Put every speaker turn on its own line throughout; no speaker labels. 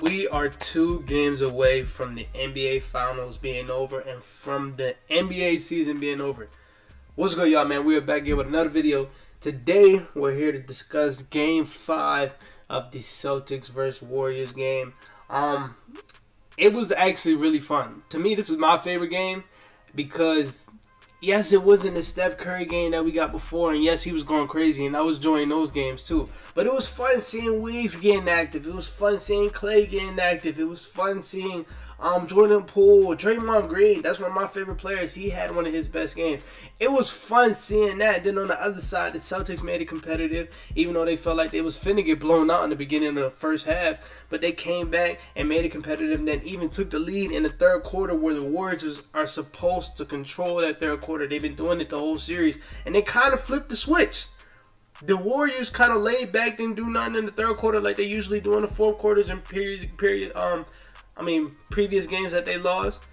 We are 2 games away from the NBA Finals being over and from the NBA season being over. What's good, y'all, man? We are back here with another video. Today, we're here to discuss Game 5 of the Celtics versus Warriors game. It was actually really fun. To me, this was my favorite game because, yes, it wasn't the Steph Curry game that we got before, and yes, he was going crazy, and I was enjoying those games too. But it was fun seeing Wiggins getting active. It was fun seeing Clay getting active. It was fun seeing Jordan Poole, Draymond Green. That's one of my favorite players. He had one of his best games. It was fun seeing that. Then on the other side, the Celtics made it competitive, even though they felt like they was finna get blown out in the beginning of the first half. But they came back and made it competitive, and then even took the lead in the third quarter, where the Warriors are supposed to control that third quarter. They've been doing it the whole series, and they kind of flipped the switch. The Warriors kind of laid back, didn't do nothing in the third quarter like they usually do in the fourth quarters and previous games that they lost.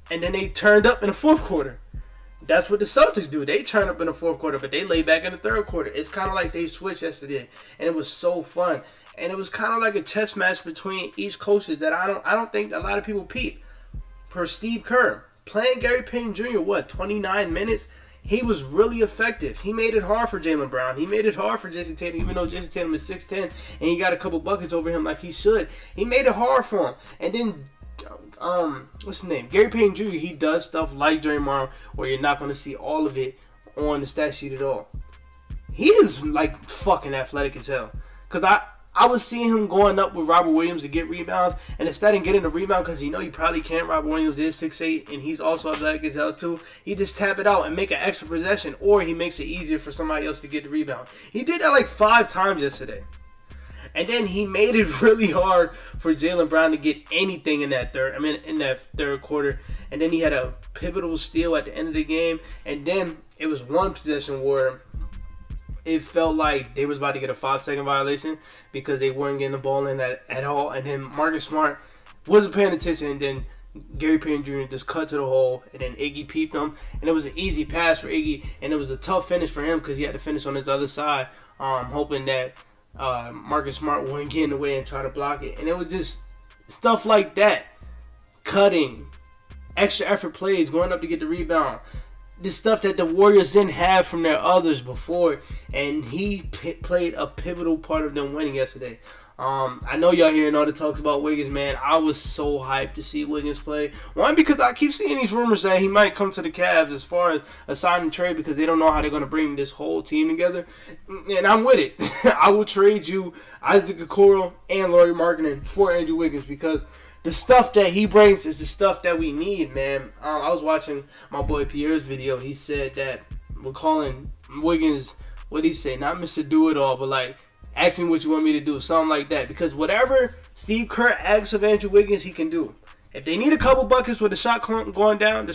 And then they turned up in the fourth quarter. That's what the Celtics do. They turn up in the fourth quarter, but they lay back in the third quarter. It's kind of like they switched yesterday, and it was so fun. And it was kind of like a chess match between each coaches that I don't think a lot of people peep. For Steve Kerr, playing Gary Payton Jr., 29 minutes? He was really effective. He made it hard for Jaylen Brown. He made it hard for Jason Tatum, even though Jason Tatum is 6'10", and he got a couple buckets over him like he should. He made it hard for him. And then, what's his name? Gary Payton Jr., he does stuff like Draymond, where you're not going to see all of it on the stat sheet at all. He is, like, fucking athletic as hell. Because I was seeing him going up with Robert Williams to get rebounds, and instead of getting the rebound because he probably can't. Robert Williams is 6'8", and he's also athletic as hell too. He just tap it out and make an extra possession, or he makes it easier for somebody else to get the rebound. He did that like 5 times yesterday. And then he made it really hard for Jaylen Brown to get anything in that third quarter. And then he had a pivotal steal at the end of the game, and then it was one possession where it felt like they was about to get a 5-second violation because they weren't getting the ball in at all. And then Marcus Smart wasn't paying attention. And then Gary Payton Jr. just cut to the hole. And then Iggy peeped him. And it was an easy pass for Iggy. And it was a tough finish for him because he had to finish on his other side, hoping that Marcus Smart wouldn't get in the way and try to block it. And it was just stuff like that. Cutting. Extra effort plays. Going up to get the rebound. The stuff that the Warriors didn't have from their others before, and he played a pivotal part of them winning yesterday. I know y'all hearing all the talks about Wiggins, man. I was so hyped to see Wiggins play. One, because I keep seeing these rumors that he might come to the Cavs as far as a sign and trade because they don't know how they're going to bring this whole team together. And I'm with it. I will trade you Isaac Okoro and Lauri Markkanen for Andrew Wiggins because the stuff that he brings is the stuff that we need, man. I was watching my boy Pierre's video. He said that we're calling Wiggins, what did he say? Not Mr. Do-It-All, but like, ask me what you want me to do. Something like that. Because whatever Steve Kerr asks of Andrew Wiggins, he can do. If they need a couple buckets with the shot clock going down,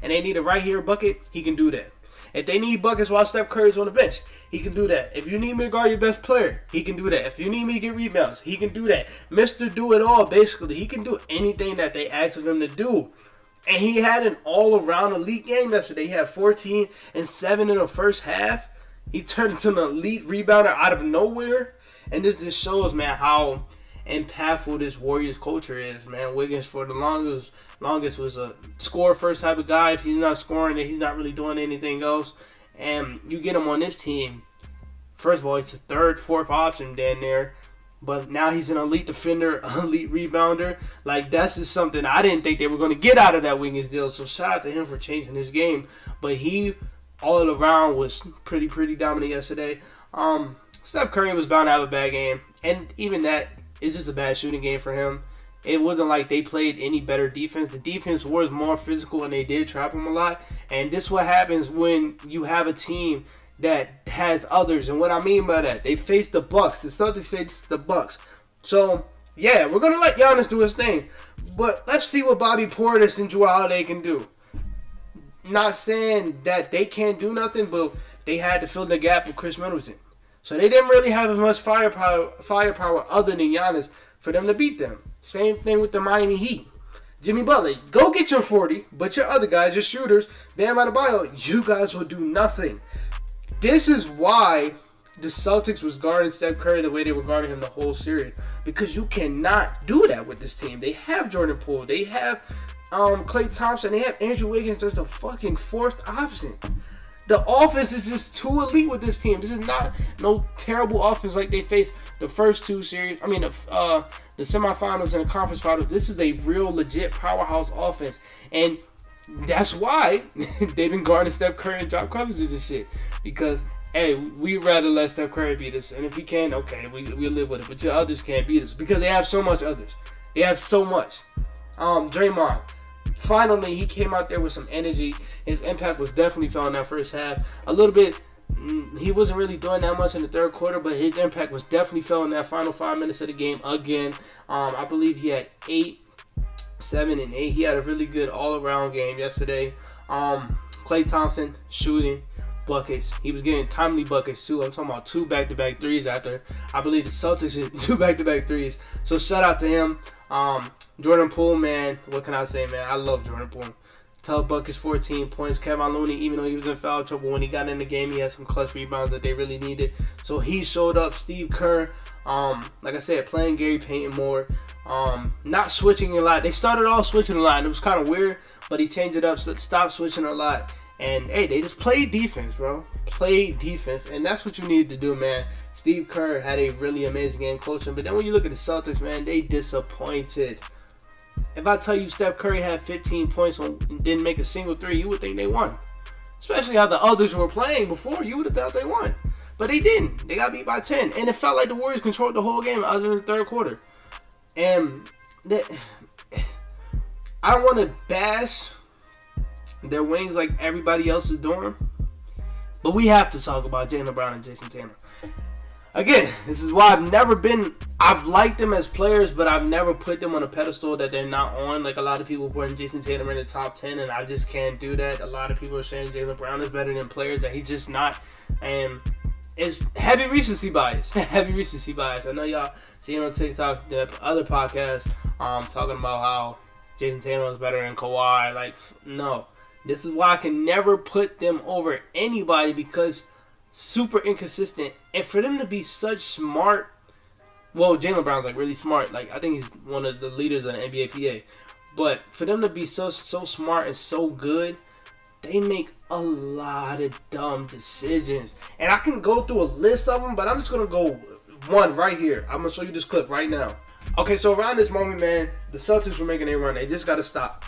and they need a right here bucket, he can do that. If they need buckets while Steph Curry's on the bench, he can do that. If you need me to guard your best player, he can do that. If you need me to get rebounds, he can do that. Mr. Do-It-All, basically. He can do anything that they ask of him to do. And he had an all-around elite game yesterday. He had 14 and 7 in the first half. He turned into an elite rebounder out of nowhere. And this just shows, man, how impactful this Warriors culture is, man. Wiggins, for the longest was a score first type of guy. If he's not scoring, then he's not really doing anything else. And you get him on this team, first of all, it's a third, fourth option down there. But now he's an elite defender, elite rebounder. Like, that's just something I didn't think they were going to get out of that Wiggins deal. So shout out to him for changing his game. But he, all around, was pretty dominant yesterday. Steph Curry was bound to have a bad game. And even that is just a bad shooting game for him. It wasn't like they played any better defense. The defense was more physical, and they did trap him a lot. And this is what happens when you have a team that has others. And what I mean by that, they face the Bucks. The Celtics face the Bucks. So, yeah, we're going to let Giannis do his thing. But let's see what Bobby Portis and Jrue Holiday can do. Not saying that they can't do nothing, but they had to fill the gap with Chris Middleton. So they didn't really have as much firepower other than Giannis for them to beat them. Same thing with the Miami Heat. Jimmy Butler, go get your 40, but your other guys, your shooters, Bam Adebayo, you guys will do nothing. This is why the Celtics was guarding Steph Curry the way they were guarding him the whole series. Because you cannot do that with this team. They have Jordan Poole. They have Klay Thompson. They have Andrew Wiggins as the fucking fourth option. The offense is just too elite with this team. This is not no terrible offense like they faced the first two series. I mean, the semifinals and the conference finals. This is a real legit powerhouse offense. And that's why they've been guarding Steph Curry and Josh Covington and shit. Because, hey, we'd rather let Steph Curry beat us. And if he can, okay, we'll live with it. But your others can't beat us. Because they have so much others. They have so much. Draymond. Finally, he came out there with some energy. His impact was definitely felt in that first half. A little bit, he wasn't really doing that much in the third quarter, but his impact was definitely felt in that final 5 minutes of the game again. I believe he had 8, 7, and 8. He had a really good all-around game yesterday. Klay Thompson shooting buckets. He was getting timely buckets too. I'm talking about 2 back-to-back threes after, I believe the Celtics hit 2 back-to-back threes. So shout out to him. Jordan Poole, man, what can I say, man? I love Jordan Poole. 12 buckets, 14 points. Kevin Looney, even though he was in foul trouble, when he got in the game, he had some clutch rebounds that they really needed. So he showed up. Steve Kerr, like I said, playing Gary Payton more. Not switching a lot. They started off switching a lot, and it was kind of weird, but he changed it up, so stopped switching a lot. And, hey, they just played defense, bro. Played defense, and that's what you need to do, man. Steve Kerr had a really amazing game coaching, but then when you look at the Celtics, man, they disappointed. If I tell you Steph Curry had 15 points and didn't make a single three, you would think they won. Especially how the others were playing before, you would have thought they won. But they didn't. They got beat by 10. And it felt like the Warriors controlled the whole game other than the third quarter. And I don't want to bash their wings like everybody else is doing. But we have to talk about Jaylen Brown and Jason Tatum. Again, this is why I've liked them as players, but I've never put them on a pedestal that they're not on. Like a lot of people putting Jason Tatum in the top 10, and I just can't do that. A lot of people are saying Jaylen Brown is better than players that he's just not. And it's heavy recency bias. Heavy recency bias. I know y'all see on TikTok, the other podcasts, talking about how Jason Tatum is better than Kawhi. Like, no. This is why I can never put them over anybody, because super inconsistent. And for them to be such smart, well, Jaylen Brown's like really smart. Like, I think he's one of the leaders of the NBA PA. But for them to be so smart and so good, they make a lot of dumb decisions. And I can go through a list of them, but I'm just going to go one right here. I'm going to show you this clip right now. Okay, so around this moment, man, the Celtics were making a run. They just got to stop.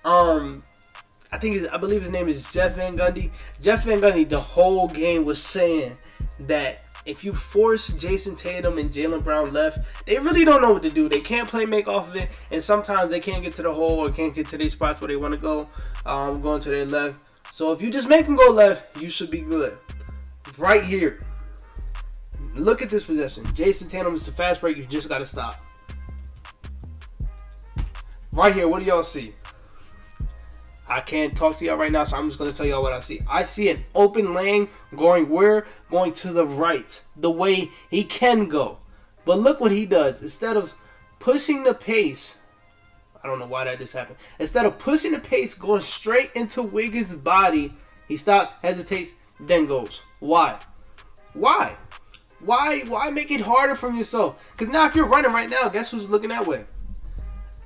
I believe his name is Jeff Van Gundy. Jeff Van Gundy, the whole game was saying that if you force Jason Tatum and Jaylen Brown left, they really don't know what to do. They can't play make off of it, and sometimes they can't get to the hole or can't get to their spots where they want to go, going to their left. So if you just make them go left, you should be good. Right here. Look at this possession. Jason Tatum is a fast break. You just got to stop. Right here, what do y'all see? I can't talk to y'all right now, so I'm just going to tell y'all what I see. I see an open lane going where? Going to the right. The way he can go. But look what he does. Instead of pushing the pace, I don't know why that just happened. Instead of pushing the pace, going straight into Wiggins' body, he stops, hesitates, then goes. Why? Why? Why make it harder for yourself? Because now if you're running right now, guess who's looking that way?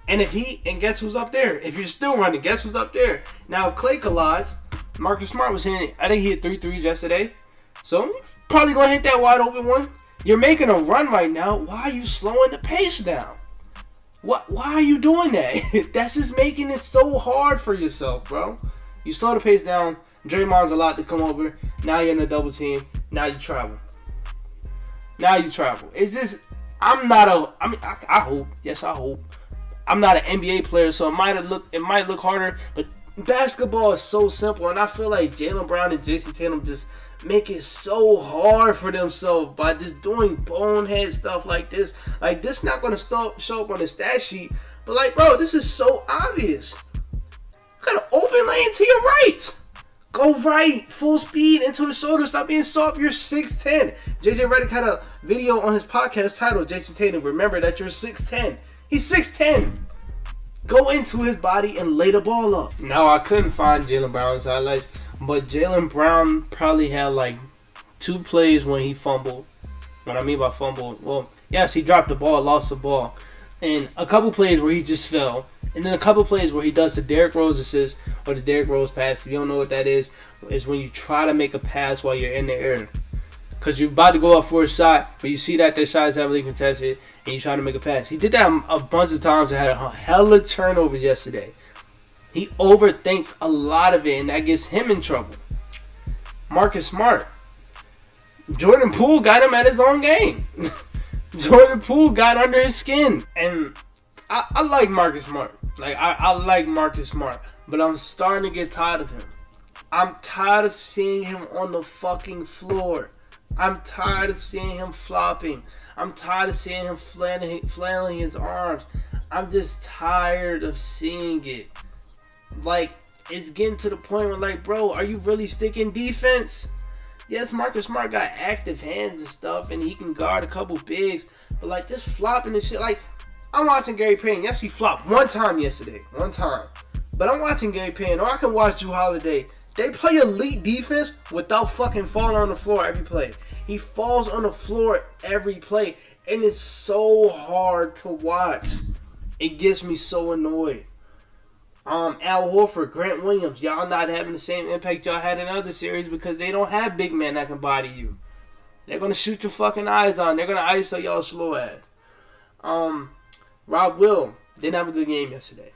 And guess who's up there? If you're still running, guess who's up there? Now, if Klay collides, Marcus Smart was hitting, I think he hit 3 threes yesterday. So, you're probably going to hit that wide open one. You're making a run right now. Why are you slowing the pace down? Why are you doing that? That's just making it so hard for yourself, bro. You slow the pace down. Draymond's a lot to come over. Now you're in a double team. Now you travel. It's just, I hope. Yes, I hope. I'm not an NBA player, so it might look harder, but basketball is so simple, and I feel like Jaylen Brown and Jason Tatum just make it so hard for themselves by just doing bonehead stuff like this. Like, this not going to show up on the stat sheet, but like, bro, this is so obvious. You got an open lane to your right. Go right, full speed into his shoulder. Stop being soft. You're 6'10". JJ Redick had a video on his podcast titled Jason Tatum, remember that you're 6'10". He's 6'10". Go into his body and lay the ball up. Now, I couldn't find Jaylen Brown's highlights, but Jaylen Brown probably had like 2 plays when he fumbled. What I mean by fumbled, well, yes, he dropped the ball, lost the ball. And a couple plays where he just fell. And then a couple plays where he does the Derrick Rose assist or the Derrick Rose pass. If you don't know what that is when you try to make a pass while you're in the air. Because you're about to go up for a shot, but you see that the shot is heavily contested, and you try to make a pass. He did that a bunch of times and had a hella turnover yesterday. He overthinks a lot of it, and that gets him in trouble. Marcus Smart. Jordan Poole got him at his own game. Jordan Poole got under his skin. And I like Marcus Smart. Like, I like Marcus Smart. But I'm starting to get tired of him. I'm tired of seeing him on the fucking floor. I'm tired of seeing him flopping. I'm tired of seeing him flailing his arms. I'm just tired of seeing it. Like, it's getting to the point where, like, bro, are you really sticking defense? Yes, Marcus Smart got active hands and stuff, and he can guard a couple bigs. But, like, this flopping and shit, like, I'm watching Gary Payton. Yes, he flopped one time yesterday. One time. But I'm watching Gary Payton, or I can watch Jrue Holiday. They play elite defense without fucking falling on the floor every play. He falls on the floor every play, and it's so hard to watch. It gets me so annoyed. Al Horford, Grant Williams, y'all not having the same impact y'all had in other series because they don't have big men that can body you. They're going to shoot your fucking eyes on. They're going to iso y'all slow ass. Rob Will didn't have a good game yesterday.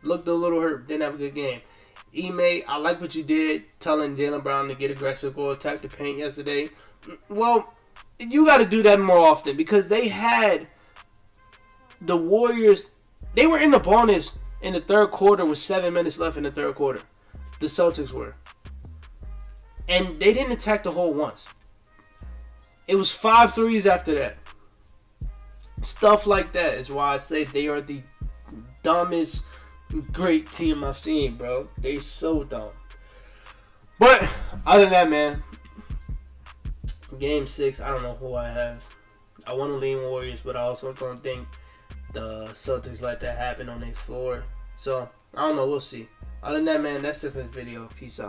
Looked a little hurt. Didn't have a good game. Ime, I like what you did telling Jaylen Brown to get aggressive, go attack the paint yesterday. Well, you got to do that more often because they had the Warriors. They were in the bonus in the third quarter with 7 minutes left in the third quarter. The Celtics were. And they didn't attack the hole once. It was 5 threes after that. Stuff like that is why I say they are the dumbest great team I've seen, bro. They so dumb. But other than that, man, Game 6, I don't know who I have. I want to lean Warriors, but I also don't think the Celtics let that happen on their floor. So, I don't know. We'll see. Other than that, man, that's it for this video. Peace out.